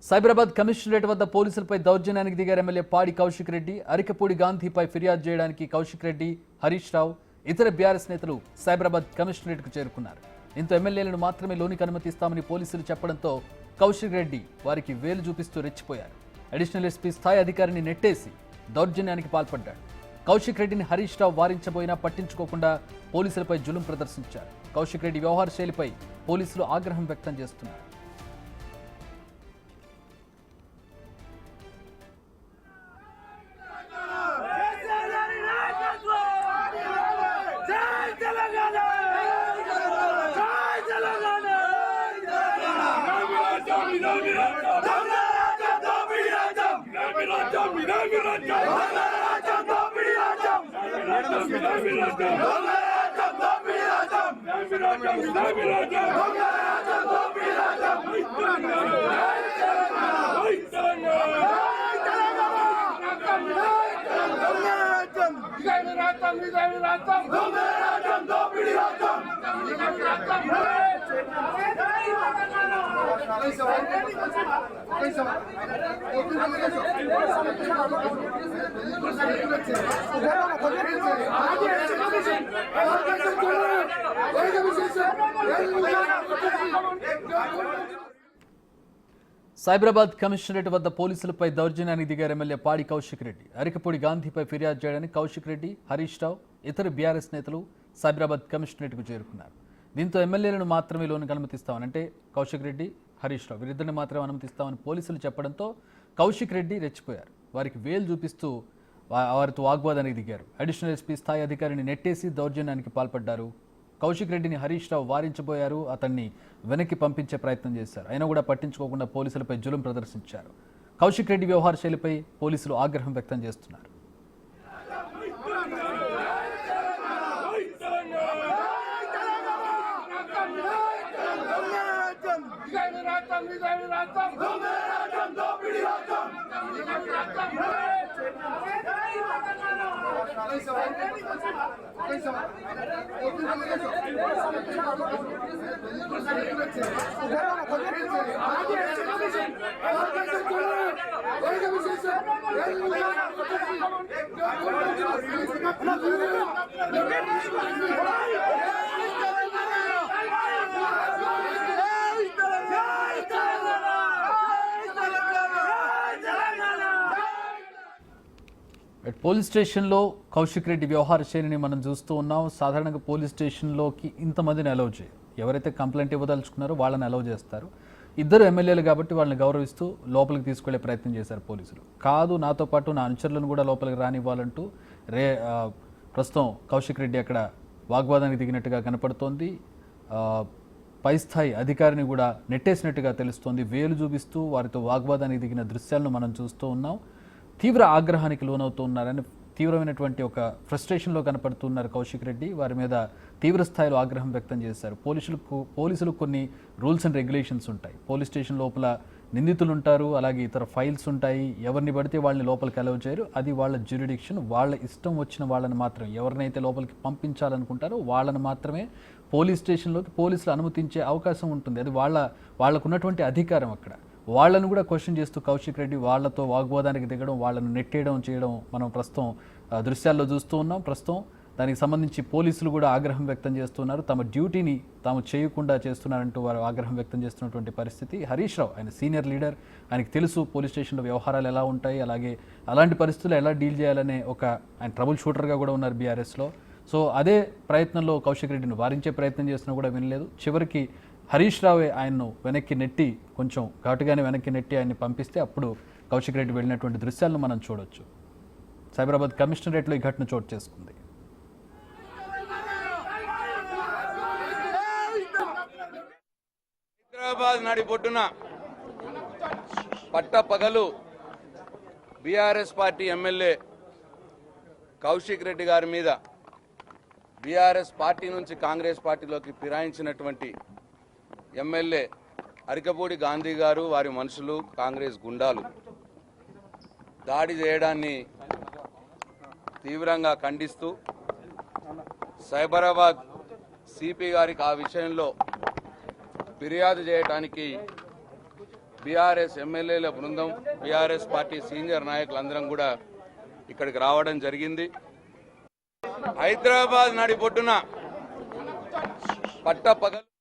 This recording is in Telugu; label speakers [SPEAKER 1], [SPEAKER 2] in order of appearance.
[SPEAKER 1] సైబరాబాద్ కమిషనరేట్ వద్ద పోలీసులపై దౌర్జన్యానికి దిగారు ఎమ్మెల్యే పాడి కౌశిక్ రెడ్డి. అరికపూడి గాంధీపై ఫిర్యాదు చేయడానికి కౌశిక్ రెడ్డి, హరీష్ రావు, ఇతర బీఆర్ఎస్ నేతలు సైబరాబాద్ కమిషనరేట్కు చేరుకున్నారు. దీంతో ఎమ్మెల్యేలను మాత్రమే లోనికి అనుమతిస్తామని పోలీసులు చెప్పడంతో కౌశిక్ రెడ్డి వారికి వేలు చూపిస్తూ రెచ్చిపోయారు. అడిషనల్ ఎస్పీ స్థాయి అధికారిని నెట్టేసి దౌర్జన్యానికి పాల్పడ్డాడు. కౌశిక్ రెడ్డిని హరీష్ రావు వారించబోయినా పట్టించుకోకుండా పోలీసులపై జులుం ప్రదర్శించారు. కౌశిక్ రెడ్డి వ్యవహార శైలిపై పోలీసులు ఆగ్రహం వ్యక్తం చేస్తున్నారు. సైబరాబాద్ కమిషనరేట్ వద్ద పోలీసులపై దౌర్జన్యానికి దిగారు ఎమ్మెల్యే పాడి కౌశిక్ రెడ్డి. అరికపూడి గాంధీపై ఫిర్యాదు చేయడానికి కౌశిక్ రెడ్డి, హరీష్ రావు, ఇతర బీఆర్ఎస్ నేతలు సైబరాబాద్ కమిషనరేట్కు చేరుకున్నారు. దీంతో ఎమ్మెల్యేలను మాత్రమే లోనికి అనుమతిస్తామని, అంటే కౌశిక్ రెడ్డి, హరీష్ రావు వీరిద్దరిని మాత్రమే అనుమతిస్తామని పోలీసులు చెప్పడంతో కౌశిక్ రెడ్డి రెచ్చిపోయారు. వారికి వేలు చూపిస్తూ వారితో వాగ్వాదానికి దిగారు. అడిషనల్ ఎస్పీ స్థాయి అధికారిని నెట్టేసి దౌర్జన్యానికి పాల్పడ్డారు. కౌశిక్ రెడ్డిని హరీష్ రావు వారించబోయారు. అతన్ని వెనక్కి పంపించే ప్రయత్నం చేశారు. అయినా కూడా పట్టించుకోకుండా పోలీసులపై జులుం ప్రదర్శించారు. కౌశిక్ రెడ్డి వ్యవహార శైలిపై పోలీసులు ఆగ్రహం వ్యక్తం చేస్తున్నారు. పోలీస్ స్టేషన్లో కౌశిక్ రెడ్డి వ్యవహార శైలిని మనం చూస్తూ ఉన్నాం. సాధారణంగా పోలీస్ స్టేషన్లోకి ఇంతమందిని అలౌ చేయరు. ఎవరైతే కంప్లైంట్ ఇవ్వదలుచుకున్నారో వాళ్ళని అలౌ చేస్తారు. ఇద్దరు ఎమ్మెల్యేలు కాబట్టి వాళ్ళని గౌరవిస్తూ లోపలికి తీసుకెళ్లే ప్రయత్నం చేశారు పోలీసులు. కాదు, నాతో పాటు నా అనుచరులను కూడా లోపలికి రానివ్వాలంటూ ప్రస్తుతం కౌశిక్ రెడ్డి అక్కడ వాగ్వాదానికి దిగినట్టుగా కనపడుతోంది. పై స్థాయి అధికారిని కూడా నెట్టేసినట్టుగా తెలుస్తోంది. వేలు చూపిస్తూ వారితో వాగ్వాదానికి దిగిన దృశ్యాలను మనం చూస్తూ ఉన్నాం. తీవ్ర ఆగ్రహానికి లోనవుతున్నారని, తీవ్రమైనటువంటి ఒక ఫ్రస్ట్రేషన్లో కనపడుతున్నారు కౌశిక్ రెడ్డి. వారి మీద తీవ్ర స్థాయిలో ఆగ్రహం వ్యక్తం చేశారు. పోలీసులు కొన్ని రూల్స్ అండ్ రెగ్యులేషన్స్ ఉంటాయి. పోలీస్ స్టేషన్ లోపల నిందితులు ఉంటారు, అలాగే ఇతర ఫైల్స్ ఉంటాయి. ఎవరిని పడితే వాళ్ళని లోపలికి అలౌ చేయరు. అది వాళ్ళ జ్యూరిడిక్షన్. వాళ్ళ ఇష్టం వచ్చిన వాళ్ళని మాత్రమే, ఎవరినైతే లోపలికి పంపించాలనుకుంటారో వాళ్ళని మాత్రమే పోలీస్ స్టేషన్లోకి పోలీసులు అనుమతించే అవకాశం ఉంటుంది. అది వాళ్ళకున్నటువంటి అధికారం. అక్కడ వాళ్ళను కూడా క్వశ్చన్ చేస్తూ కౌశిక్ రెడ్డి వాళ్ళతో వాగ్వాదానికి దిగడం, వాళ్ళను నెట్టేయడం చేయడం మనం ప్రస్తుతం దృశ్యాల్లో చూస్తూ ఉన్నాం. ప్రస్తుతం దానికి సంబంధించి పోలీసులు కూడా ఆగ్రహం వ్యక్తం చేస్తున్నారు. తమ డ్యూటీని తాము చేయకుండా చేస్తున్నారంటూ వారు ఆగ్రహం వ్యక్తం చేస్తున్నటువంటి పరిస్థితి. హరీష్ రావు ఆయన సీనియర్ లీడర్, ఆయనకు తెలుసు పోలీస్ స్టేషన్లో వ్యవహారాలు ఎలా ఉంటాయి, అలాగే అలాంటి పరిస్థితులు ఎలా డీల్ చేయాలనే ఆయన ట్రబుల్ షూటర్గా కూడా ఉన్నారు బీఆర్ఎస్లో. సో అదే ప్రయత్నంలో కౌశిక్ రెడ్డిని వారించే ప్రయత్నం చేసినా కూడా వినలేదు. చివరికి హరీష్ రావే ఆయన్ను వెనక్కి నెట్టి, కొంచెం ఘాటుగానే వెనక్కి నెట్టి ఆయన్ని పంపిస్తే అప్పుడు కౌశిక్ రెడ్డి వెళ్ళినటువంటి దృశ్యాలను మనం చూడొచ్చు. సైబరాబాద్ కమిషనరేట్లో ఈ ఘటన చోటు చేసుకుంది.
[SPEAKER 2] హైదరాబాద్ నడిబొడ్డున పట్టపగలు BRS party MLA Kaushik Reddy గారి మీద బీఆర్ఎస్ పార్టీ నుంచి కాంగ్రెస్ పార్టీలోకి ఫిరాయించినటువంటి ఎమ్మెల్యే అరికపూడి గాంధీ గారు, వారి మనుషులు, కాంగ్రెస్ గుండాలు దాడి చేయడాన్ని తీవ్రంగా ఖండిస్తూ సైబరాబాద్ సిపి గారికి ఆ విషయంలో ఫిర్యాదు చేయడానికి బీఆర్ఎస్ ఎమ్మెల్యేల బృందం, బీఆర్ఎస్ పార్టీ సీనియర్ నాయకులందరం కూడా ఇక్కడికి రావడం జరిగింది. హైదరాబాద్ నడిబొడ్డున పట్టపగలు